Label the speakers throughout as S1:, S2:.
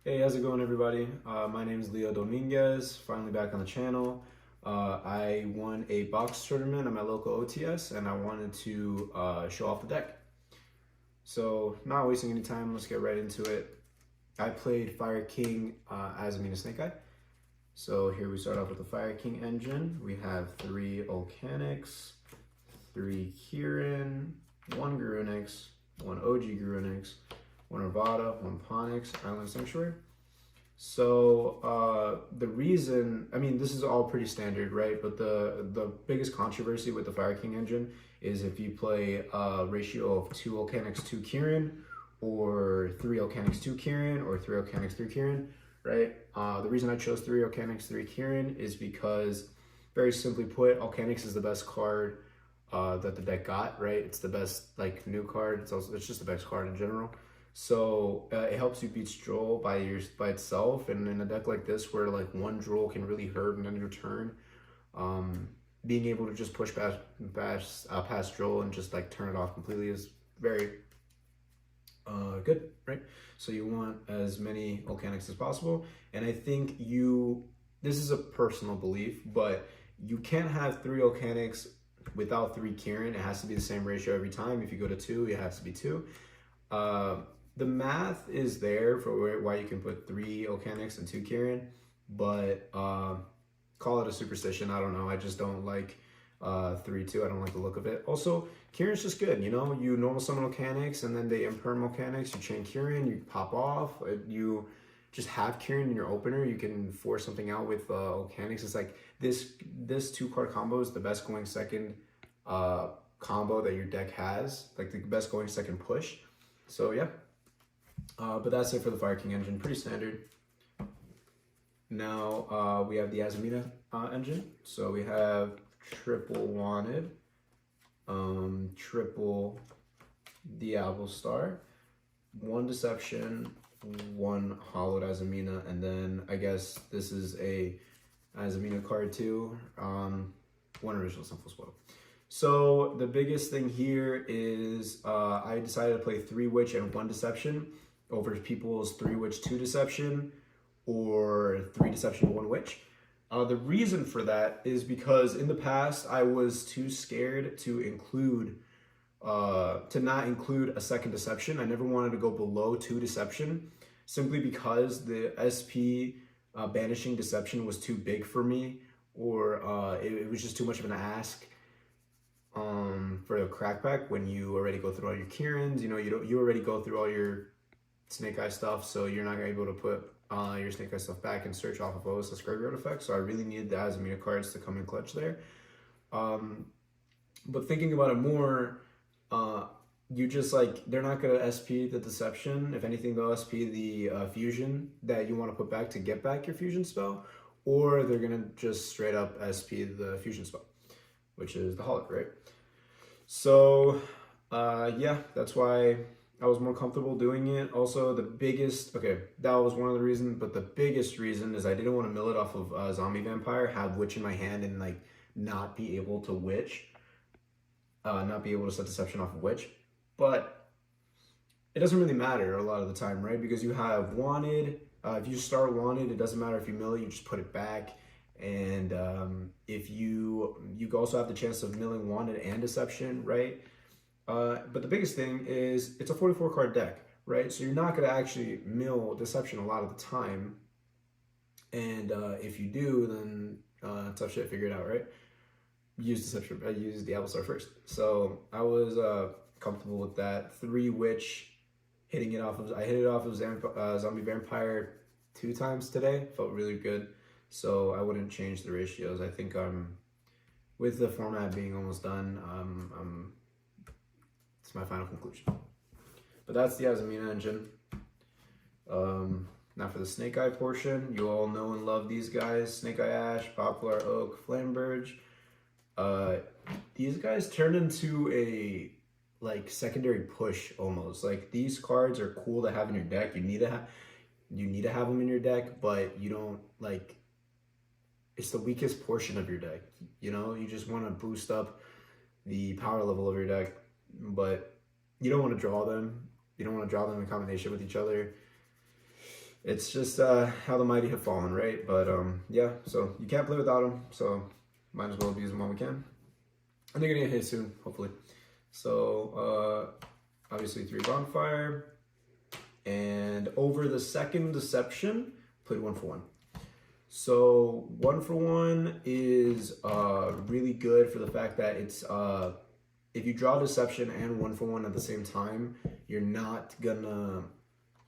S1: Hey, how's it going, everybody? My name is Leo Dominguez, finally back on the channel. I won a box tournament at my local OTS, and I wanted to show off the deck. So, not wasting any time, let's get right into it. I played Fire King as Amina Snake Eye. So here we start off with the Fire King engine. We have 3 Volcanics, 3 Kirin, 1 Garunix, 1 OG Garunix, 1 Arvada, 1 Ponix, Island Sanctuary. So the reason, I mean, this is all pretty standard, right? But the biggest controversy with the Fire King engine is if you play a ratio of 2 Volcanics, 2 Kirin, or 3 Volcanics, 2 Kirin, or 3 Volcanics, 3 Kirin, right? The reason I chose 3 Volcanics, 3 Kirin is because, very simply put, Volcanics is the best card that the deck got, right? It's the best, like, new card. It's just the best card in general. So it helps you beat Droll by itself, and in a deck like this where like one Droll can really hurt in your turn, being able to just push past Droll and just like turn it off completely is very good, right? So you want as many Volcanics as possible, and I think this is a personal belief, but you can't have 3 Volcanics without 3 Kirin. It has to be the same ratio every time. If you go to 2, it has to be 2. The math is there for why you can put 3 Volcanics and 2 Kirin, but call it a superstition. I don't know. I just don't like 3-2. I don't like the look of it. Also, Kirin's just good. You know, you normal summon Volcanics and then they imperm Volcanics. You chain Kirin, you pop off. You just have Kirin in your opener. You can force something out with Volcanics. It's like this 2-card combo is the best going second combo that your deck has. Like the best going second push. So yeah. But that's it for the Fire King engine, pretty standard. Now we have the Azamina engine. So we have triple Wanted, triple Diablo Star, 1 Deception, 1 Hollowed Azamina, and then I guess this is a Azamina card too, 1 Original Sinful Spoil. So the biggest thing here is I decided to play 3 Witch and 1 Deception over people's 3 Witch, 2 Deception, or 3 Deception, 1 Witch. The reason for that is because in the past I was too scared to not include a second Deception. I never wanted to go below 2 Deception, simply because the SP banishing Deception was too big for me, or it was just too much of an ask for a crackback when you already go through all your Kirins. You know, you already go through all your Snake Eye stuff, so you're not gonna be able to put your Snake Eye stuff back and search off of OSS graveyard effect. So I really needed the Azamina cards to come in clutch there. But thinking about it more, you just like, they're not gonna SP the Deception. If anything, they'll SP the Fusion that you want to put back to get back your Fusion spell, or they're gonna just straight up SP the Fusion spell, which is the Holic, right? So yeah, that's why I was more comfortable doing it. Also, that was one of the reasons, but the biggest reason is I didn't want to mill it off of Zombie Vampire, have Witch in my hand, and like not be able to Witch, not be able to set Deception off of Witch. But it doesn't really matter a lot of the time, right? Because you have Wanted. If you start Wanted, it doesn't matter if you mill it, you just put it back. And if you also have the chance of milling Wanted and Deception, right? But the biggest thing is it's a 44 card deck, right? So you're not going to actually mill Deception a lot of the time. And if you do, then tough shit, figure it out, right? Use Deception. I used the Apple Star first. So I was comfortable with that. 3 Witch, I hit it off of Zombie Vampire 2 times today. Felt really good. So I wouldn't change the ratios. I think with the format being almost done, it's my final conclusion. But that's the Azamina engine. Now for the Snake Eye portion, you all know and love these guys: Snake Eye Ash, Poplar Oak, Flamberge. These guys turned into a like secondary push almost. Like, these cards are cool to have in your deck. You need to have them in your deck, but you don't like. It's the weakest portion of your deck. You know, you just want to boost up the power level of your deck, but you don't want to draw them. You don't want to draw them in combination with each other. It's just how the mighty have fallen, right? But yeah, so you can't play without them, so might as well abuse them while we can. And they're gonna get hit soon, hopefully. So obviously 3 bonfire, and over the second deception, played 1 for 1. So 1 for 1 is really good for the fact that it's if you draw deception and 1 for 1 at the same time, you're not gonna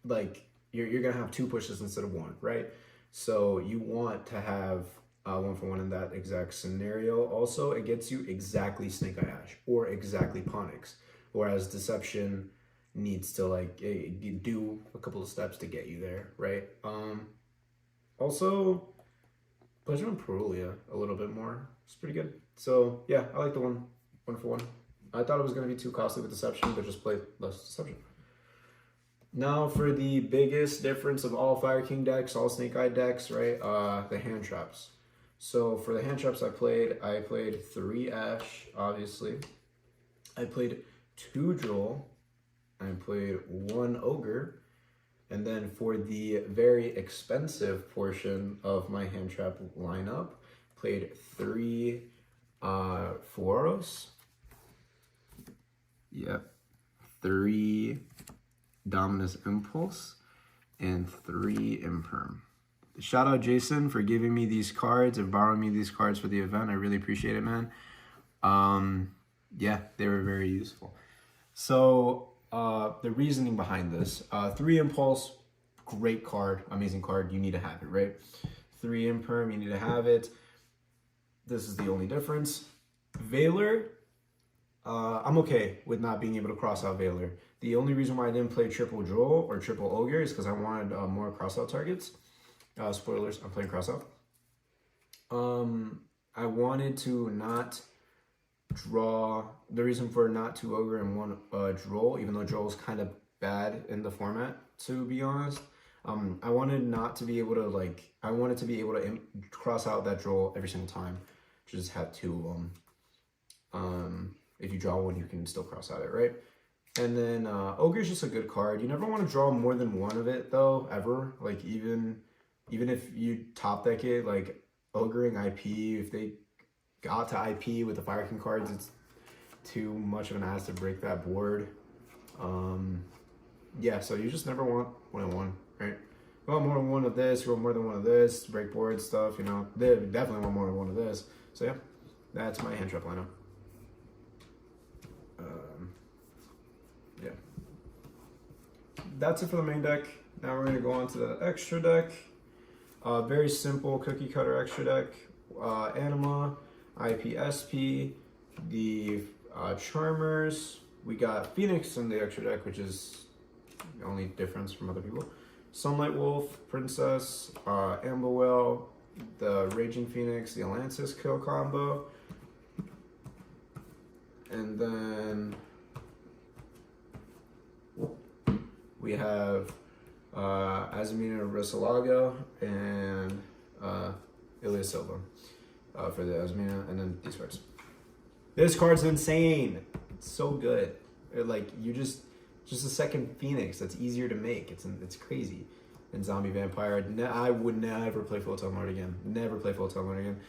S1: like you're gonna have 2 pushes instead of 1, right? So you want to have 1 for 1 in that exact scenario. Also, it gets you exactly Snake Eye Ash or exactly Ponix, whereas deception needs to like do a couple of steps to get you there, right? Also, Pleasure on Perulia a little bit more. It's pretty good. So yeah, I like the 1 for 1. I thought it was gonna be too costly with deception, but just play less deception. Now for the biggest difference of all Fire King decks, all Snake Eye decks, right? The hand traps. So for the hand traps I played 3 Ash, obviously. I played 2 Droll. I played 1 Ogre. And then for the very expensive portion of my hand trap lineup, played 3 Fueros. Yep. 3 Dominus Impulse, and 3 Imperm. Shout out Jason for giving me these cards and borrowing me these cards for the event. I really appreciate it, man. Yeah, they were very useful. So the reasoning behind this, 3 Impulse, great card, amazing card. You need to have it, right? 3 Imperm, you need to have it. This is the only difference. Veiler, I'm okay with not being able to cross out Veiler. The only reason why I didn't play triple Droll or triple Ogre is because I wanted more crossout targets. Spoilers, I'm playing crossout. I wanted to not draw, the reason for not 2 Ogre and 1 Droll, even though Droll is kind of bad in the format, to be honest. I wanted not to be able to like, I wanted to be able to cross out that Droll every single time. Just have 2 of them. If you draw 1, you can still cross out it, right? And then Ogre is just a good card. You never want to draw more than 1 of it though, ever. Like even if you top deck it, like Ogreing IP, if they got to IP with the Fire King cards, it's too much of an ass to break that board. Yeah, so you just never want more than 1, right? You want more than 1 of this, you want more than 1 of this, break board stuff, you know. They definitely want more than 1 of this. So yeah, that's my hand trap lineup. Yeah, that's it for the main deck. Now we're gonna go on to the extra deck. Very simple cookie cutter extra deck. Anima, IPSP, the Charmers. We got Phoenix in the extra deck, which is the only difference from other people. Sunlight Wolf, Princess, Amberwell, the Raging Phoenix, the Atlantis kill combo. And then we have Azamina Risalaga and Ilya Silva for the Azamina, and then these cards. This card's insane. It's so good. Like you just a second Phoenix that's easier to make. It's crazy. And Zombie Vampire. I would never play Full-Time Lord again. Never play Full-Time Lord again.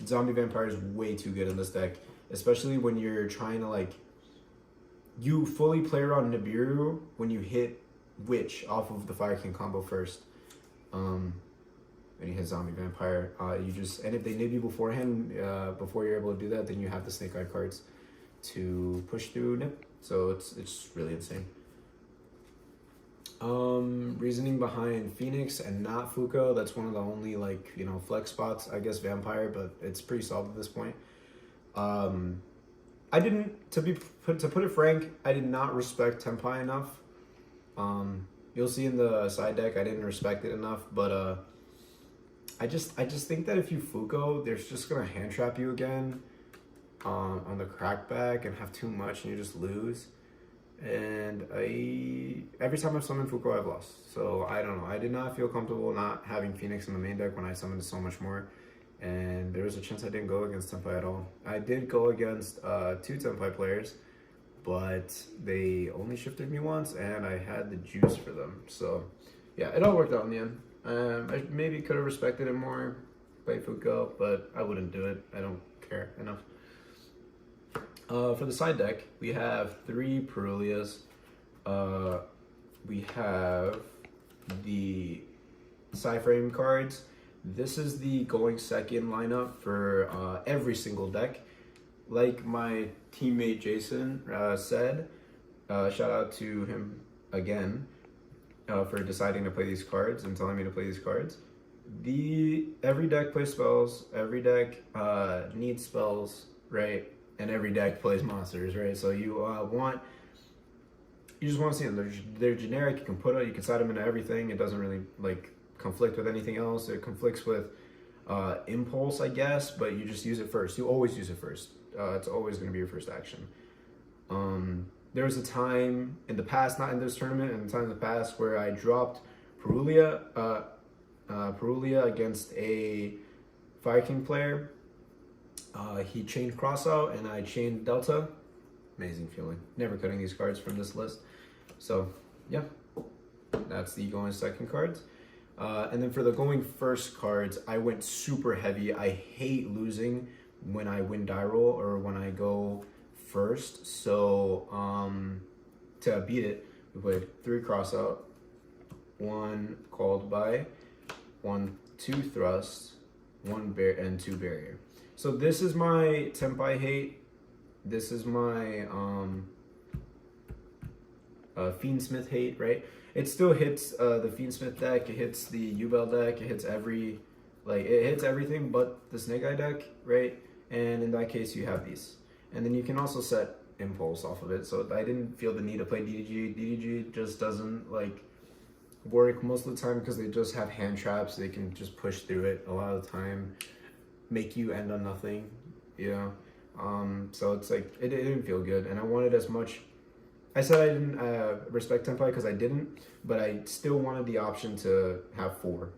S1: Zombie Vampire is way too good in this deck, especially when you're trying to like. You fully play around Nibiru when you hit Witch off of the Fire King combo first. And you hit Zombie Vampire. And if they nib you beforehand, before you're able to do that, then you have the Snake Eye cards to push through nip. So it's really insane. Reasoning behind Phoenix and not Fuko, that's one of the only like, you know, flex spots, I guess Vampire, but it's pretty solid at this point. I didn't, to put it frank, I did not respect Tenpai enough. You'll see in the side deck, I didn't respect it enough, but I just think that if you Fuko, they're just gonna hand trap you again on the crackback and have too much and you just lose. And every time I've summoned Fuko, I've lost. So I don't know. I did not feel comfortable not having Phoenix in the main deck when I summoned so much more. And there was a chance I didn't go against Tenpai at all. I did go against 2 Tenpai players, but they only shifted me once and I had the juice for them. So yeah, it all worked out in the end. I maybe could have respected it more, play Fuko, but I wouldn't do it. I don't care enough. For the side deck, we have 3 Perulias. We have the Psy-Frame cards. This is the going second lineup for every single deck. Like my teammate Jason said, shout out to him again for deciding to play these cards and telling me to play these cards. Every deck plays spells, every deck needs spells, right? And every deck plays monsters, right? So you just want to see them. They're generic. You can side them into everything. It doesn't really like conflict with anything else. It conflicts with impulse, I guess, but you just use it first. You always use it first. It's always going to be your first action. There was a time in the past, not in this tournament, in the time in the past, where I dropped Perulia against a Fire King player. He chained Crossout and I chained Delta. Amazing feeling. Never cutting these cards from this list. So yeah, that's the going second cards. And then for the going first cards, I went super heavy. I hate losing when I win die roll or when I go first. So to beat it, we played 3 Crossout, 1 Called By, 1 2 Thrust, 1 Bear, and 2 Barrier. So this is my Tempai hate. This is my Fiendsmith hate, right? It still hits the Fiendsmith deck. It hits the Yubel deck. It hits it hits everything but the Snake Eye deck, right? And in that case, you have these. And then you can also set Impulse off of it. So I didn't feel the need to play DDG. DDG just doesn't like work most of the time because they just have hand traps. They can just push through it a lot of the time, make you end on nothing, you know? So it's like, it didn't feel good. And I wanted as much, I said I didn't respect Tempai because I didn't, but I still wanted the option to have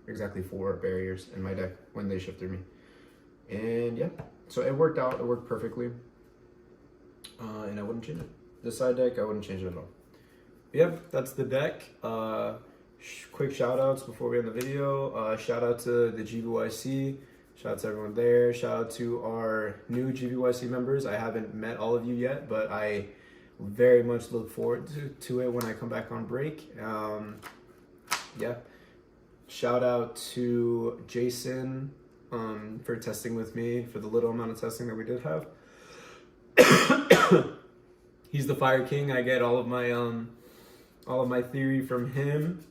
S1: exactly 4 barriers in my deck when they shifted me. And yeah, so it worked out, it worked perfectly. And I wouldn't change it. This side deck, I wouldn't change it at all. But yeah, that's the deck. Quick shout outs before we end the video. Shout out to the GVYC. Shout out to everyone there. Shout out to our new GVYC members. I haven't met all of you yet, but I very much look forward to it when I come back on break. Yeah. Shout out to Jason for testing with me for the little amount of testing that we did have. He's the Fire King. I get all of my theory from him.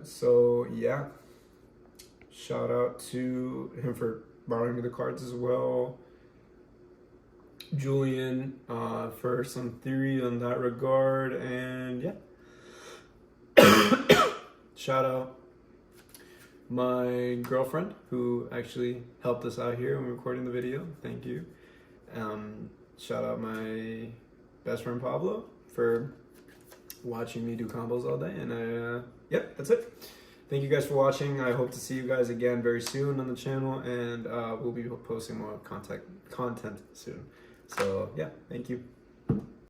S1: So yeah. Shout out to him for borrowing me the cards as well. Julian for some theory in that regard. And yeah. Shout out my girlfriend who actually helped us out here when recording the video. Thank you. Shout out my best friend Pablo for watching me do combos all day. And yep, that's it. Thank you guys for watching. I hope to see you guys again very soon on the channel, and we'll be posting more content soon. So yeah, thank you.